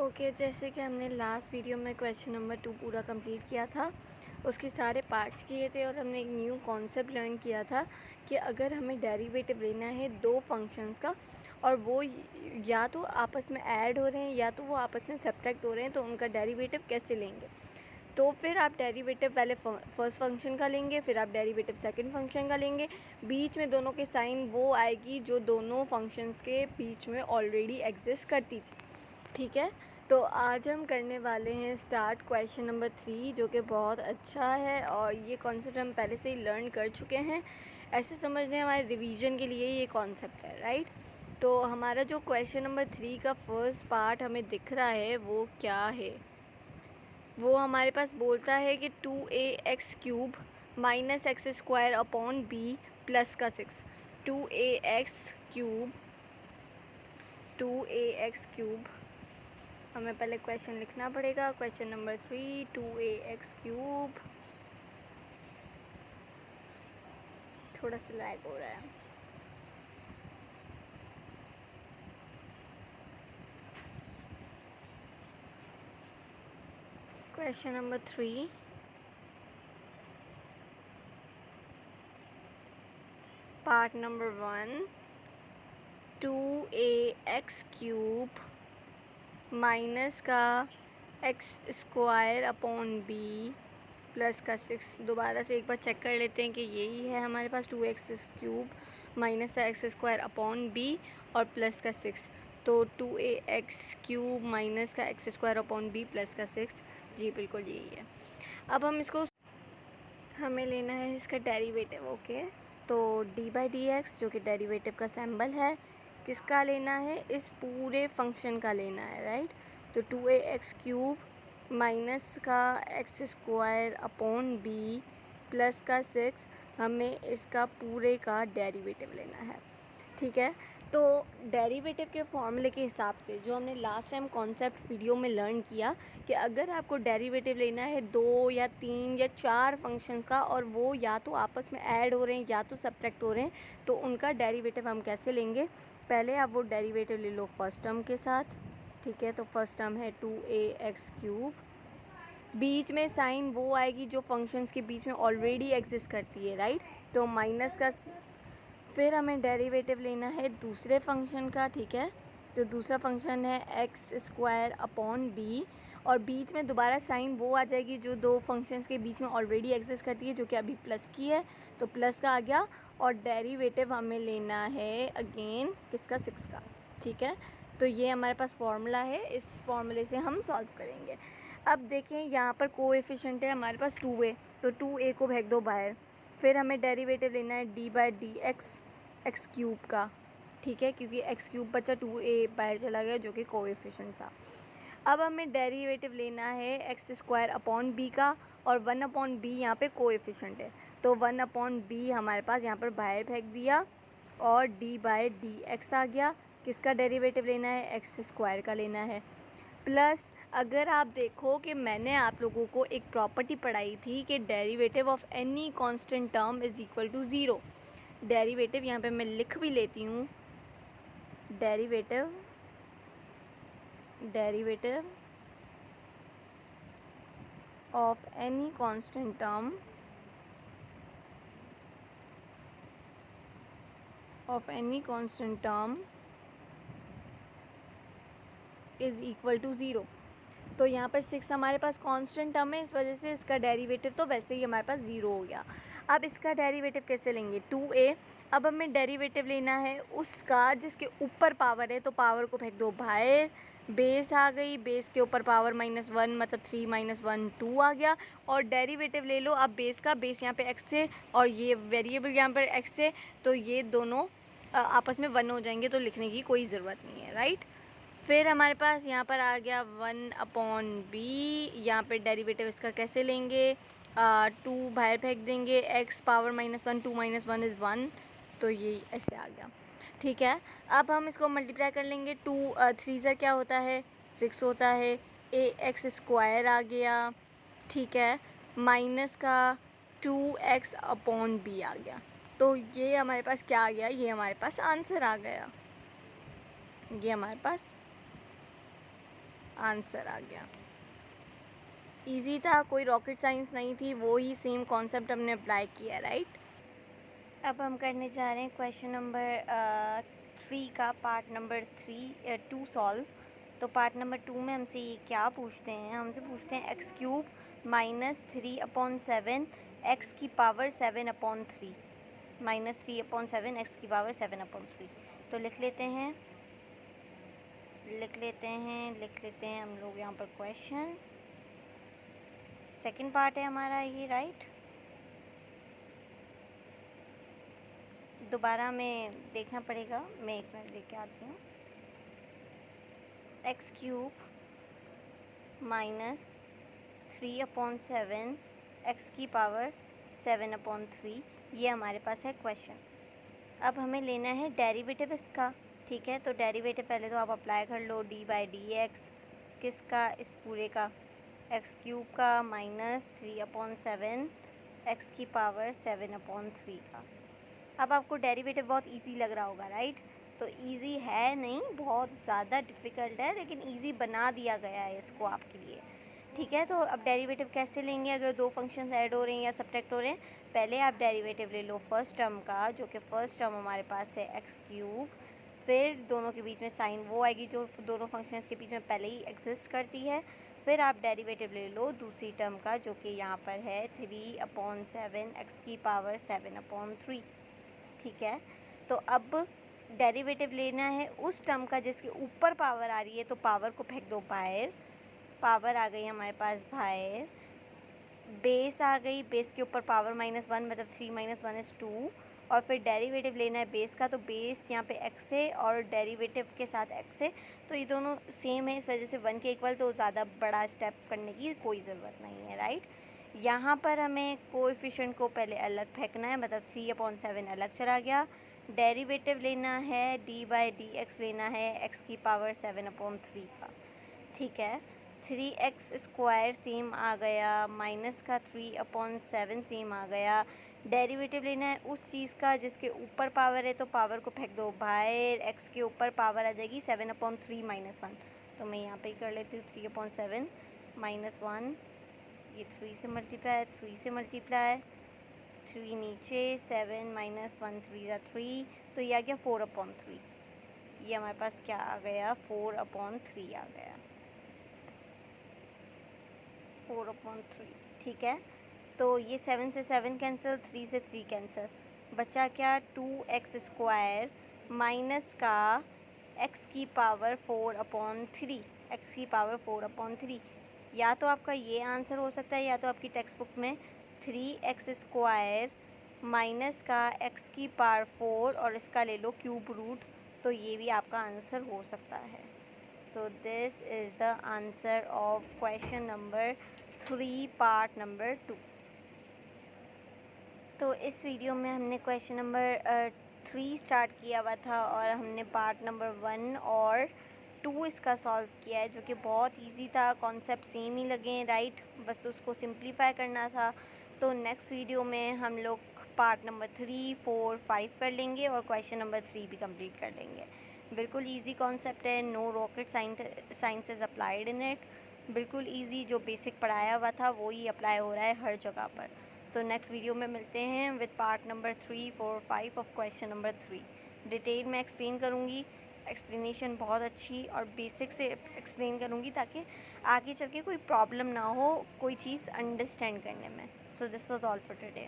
Okay, जैसे कि हमने लास्ट वीडियो में क्वेश्चन नंबर 2 पूरा कंप्लीट किया था, उसके सारे पार्ट्स किए थे और हमने एक न्यू कॉन्सेप्ट लर्न किया था कि अगर हमें डेरिवेटिव लेना है दो फंक्शंस का और वो या तो आपस में ऐड हो रहे हैं या तो वो आपस में सब्ट्रैक्ट हो रहे हैं, तो उनका डेरिवेटिव कैसे लेंगे। तो फिर आप डेरिवेटिव पहले फर्स्ट फंक्शन का लेंगे, फिर आप डेरिवेटिव सेकंड फंक्शन का लेंगे। बीच में दोनों के साइन वो आएगी जो दोनों फंक्शंस के बीच में ऑलरेडी एग्जिस्ट करती थी। ठीक है, तो आज हम करने वाले हैं स्टार्ट क्वेश्चन नंबर 3, जो कि बहुत अच्छा है और ये कॉन्सेप्ट हम पहले से ही लर्न कर चुके हैं। ऐसे समझ लें हमारे रिवीजन के लिए ये कॉन्सेप्ट है, राइट। तो हमारा जो क्वेश्चन नंबर 3 का फर्स्ट पार्ट हमें दिख रहा है वो क्या है, वो हमारे पास बोलता है कि 2ax³ minus x square upon b plus का 6। 2ax³ हमें पहले क्वेश्चन लिखना पड़ेगा। Question number 3, 2ax³। थोड़ा सा लैग हो रहा है। Question number 3, part number 1, 2ax³ minus का x square upon b plus का 6। दोबारा से एक बार चेक कर लेते हैं कि यही है हमारे पास 2x³ माइनस का एक्स स्क्वायर अपॉन बी और प्लस का 6। तो 2ax³ माइनस का x square upon b plus का 6, जी बिल्कुल यही है। अब हम इसको हमें लेना है इसका डेरिवेटिव। ओके, तो d/dx जो कि डेरिवेटिव का सिंबल है, किसका लेना है, इस पूरे फंक्शन का लेना है, राइट। तो 2ax³ माइनस का x square upon b plus का 6, हमें इसका पूरे का डेरिवेटिव लेना है। ठीक है, तो डेरिवेटिव के फॉर्मूले के हिसाब से जो हमने लास्ट टाइम कॉन्सेप्ट वीडियो में लर्न किया कि अगर आपको डेरिवेटिव लेना है 2 या 3 या 4 फंक्शंस का और वो या तो आपस में ऐड हो रहे हैं या तो सब्ट्रैक्ट हो रहे हैं, तो उनका डेरिवेटिव हम कैसे लेंगे। पहले आप वो डेरिवेटिव ले लो फर्स्ट टर्म के साथ। ठीक है, तो फर्स्ट टर्म है 2ax³। बीच में साइन वो आएगी जो फंक्शंस के बीच में ऑलरेडी एग्जिस्ट करती है, राइट। तो माइनस का, फिर हमें डेरिवेटिव लेना है दूसरे फंक्शन का। ठीक है, तो दूसरा फंक्शन है एक्स स्क्वायर अपॉन बी और बीच में दोबारा साइन वो आ जाएगी जो दो फंक्शंस के बीच में ऑलरेडी एग्जिस्ट करती है, जो कि अभी प्लस की है, तो प्लस का आ गया। और डेरिवेटिव हमें लेना है अगेन किसका, 6 का। ठीक है, तो ये हमारे पास फॉर्मूला है, इस फॉर्मूले से हम सॉल्व करेंगे। अब देखें यहाँ पर कोएफिशिएंट है हमारे पास 2a, तो 2a को फेंक दो बाहर। फिर हमें डेरिवेटिव लेना है d/dx x³ का। ठीक है, क्योंकि x³ बचा, 2a बाहर चला गया जो कि कोएफिशिएंट था। अब हमें डेरिवेटिव लेना है एक्स स्क्वायर अपॉन बी का और 1/b यहाँ पे कोएफिशिएंट है, तो 1/b हमारे पास यहाँ पर बाहर फेंक दिया और d/dx आ गया। किसका डेरिवेटिव लेना है, एक्स स्क्वायर का लेना है। प्लस अगर आप देखो कि मैंने आप लोगों को एक प्रॉपर्टी पढ़ाई थी कि derivative of any constant term is equal to 0। Derivative यहाँ पे मैं लिख भी लेती हूँ, derivative of any constant term is equal to 0। तो यहाँ पर 6 हमारे पास कांस्टेंट टर्म है, इस वजह से इसका डेरिवेटिव तो वैसे ही हमारे पास 0 हो गया। अब इसका डेरिवेटिव कैसे लेंगे, 2a। अब हमें डेरिवेटिव लेना है उसका जिसके ऊपर पावर है, तो पावर को फेंक दो बाहर। बेस आ गई, बेस के ऊपर पावर -1 मतलब 3 - 1 2 आ गया। और डेरिवेटिव ले लो अब बेस का, बेस यहाँ पे x है और ये वेरिएबल यहाँ पर x है, तो ये दोनों आपस में 1 हो जाएंगे, तो लिखने की कोई ज़रूरत नहीं है, राइट। फिर हमारे पास यहाँ पर आ गया 1/b। यहाँ पे डेरिवेटिव इसका कैसे लेंगे, 2 बाहर फेंक देंगे, x पावर -1, 2 - 1 इज़ 1, तो ये ऐसे आ गया। ठीक है, अब हम इसको मल्टीप्लाई कर लेंगे। 3 से क्या होता है, 6 होता है। ax² आ गया। ठीक है, माइनस का 2x/b आ गया। तो ये हमारे पास क्या आ गया, ये हमारे पास आंसर आ गया। ये हमारे पास आंसर आ गया। इजी था, कोई रॉकेट साइंस नहीं थी, वो ही सेम कॉन्सेप्ट हमने अप्लाई किया, राइट। अब हम करने जा रहे हैं क्वेश्चन नंबर 3 का पार्ट नंबर 2 सॉल्व। तो पार्ट नंबर 2 में हमसे ये क्या पूछते हैं, हमसे पूछते हैं x³ माइनस 3/7 x की पावर 7/3 माइनस 3/7 x की पावर 7/3। तो लिख लेते हैं हम लोग यहाँ पर क्वेश्चन। सेकंड पार्ट है हमारा ये, राइट। दोबारा में देखना पड़ेगा, मैं एक मिनट देख के आती हूँ। x³ माइनस 3/7 x की पावर 7/3, ये हमारे पास है क्वेश्चन। अब हमें लेना है डेरिवेटिव इसका, ठीक है। तो डेरिवेटिव पहले तो आप अप्लाई कर लो, d/dx किसका, इस पूरे का, x³ का माइनस 3/7 x की पावर 7/3 का। अब आपको डेरिवेटिव बहुत इजी लग रहा होगा, राइट। तो इजी है नहीं, बहुत ज़्यादा डिफ़िकल्ट है, लेकिन इजी बना दिया गया है इसको आपके लिए, ठीक है। तो अब डेरिवेटिव कैसे लेंगे, अगर दो फंक्शंस ऐड हो रहे हैं या सब्ट्रैक्ट हो रहे हैं। पहले आप डेरिवेटिव ले लो फर्स्ट टर्म का, जो कि फर्स्ट टर्म हमारे पास है x³। फिर दोनों के बीच में साइन वो आएगी जो दोनों फंक्शंस के बीच में पहले ही एग्जिस्ट करती है। फिर आप डेरिवेटिव ले लो दूसरी टर्म का, जो कि यहाँ पर है 3/7 x की पावर 7/3, ठीक है। तो अब डेरिवेटिव लेना है उस टर्म का जिसके ऊपर पावर आ रही है, तो पावर को फेंक दो बाहर। पावर आ गई हमारे पास बाहर, बेस आ गई, बेस के ऊपर पावर -1, मतलब 3 - 1 = 2। और फिर डेरिवेटिव लेना है बेस का, तो बेस यहाँ पे x है और डेरिवेटिव के साथ x है, तो ये दोनों सेम है, इस वजह से 1 के इक्वल, तो ज़्यादा बड़ा स्टेप करने की कोई ज़रूरत नहीं है, राइट। यहाँ पर हमें कोएफिशिएंट को पहले अलग फेंकना है, मतलब 3/7 अलग चला गया। डेरिवेटिव लेना है, d/dx लेना है x की पावर 7/3 का, ठीक है। 3x² सेम आ गया, माइनस का 3/7 सेम आ गया। डेरिवेटिव लेना है उस चीज़ का जिसके ऊपर पावर है, तो पावर को फेंक दो बाहर, x के ऊपर पावर आ जाएगी 7/3 - 1। तो मैं यहाँ पे ही कर लेती हूँ 3/7 - 1, ये 3 से मल्टीप्लाई, 3 से मल्टीप्लाई, 3 नीचे, 7 - 1 3 = 3, तो ये आ गया 4/3। ये हमारे पास क्या आ गया, 4/3 आ गया, 4/3, ठीक है। तो ये 7 से 7 कैंसिल, 3 से 3 कैंसिल, बचा क्या, 2x² माइनस का x की पावर 4/3, x की पावर 4/3। या तो आपका ये आंसर हो सकता है, या तो आपकी टेक्स्ट बुक में 3x² माइनस का x की पावर 4 और इसका ले लो क्यूब रूट, तो ये भी आपका आंसर हो सकता है। So this is the answer of question number 3 part number 2। तो इस वीडियो में हमने क्वेश्चन नंबर 3 स्टार्ट किया हुआ था, और हमने पार्ट नंबर 1 और 2 इसका सॉल्व किया है, जो कि बहुत इजी था, कॉन्सेप्ट सेम ही लगे, राइट। बस उसको सिंप्लीफाई करना था। तो नेक्स्ट वीडियो में हम लोग पार्ट नंबर 3, 4, 5 कर लेंगे, और क्वेश्चन नंबर 3 भी कंप्लीट कर लेंगे। बिल्कुल इजी कॉन्सेप्ट है, no rocket science is applied in it. बिल्कुल इजी, जो बेसिक पढ़ाया हुआ था वो ही अप्लाई हो रहा है हर जगह पर। तो नेक्स्ट वीडियो में मिलते हैं with part number 3, 4, 5 of question number 3। Detail में एक्सप्लेन करूँगी, एक्सप्लेनेशन बहुत अच्छी और बेसिक से एक्सप्लेन करूँगी, ताकि आगे चल के कोई प्रॉब्लम ना हो कोई चीज़ अंडरस्टैंड करने में। So this was all for today.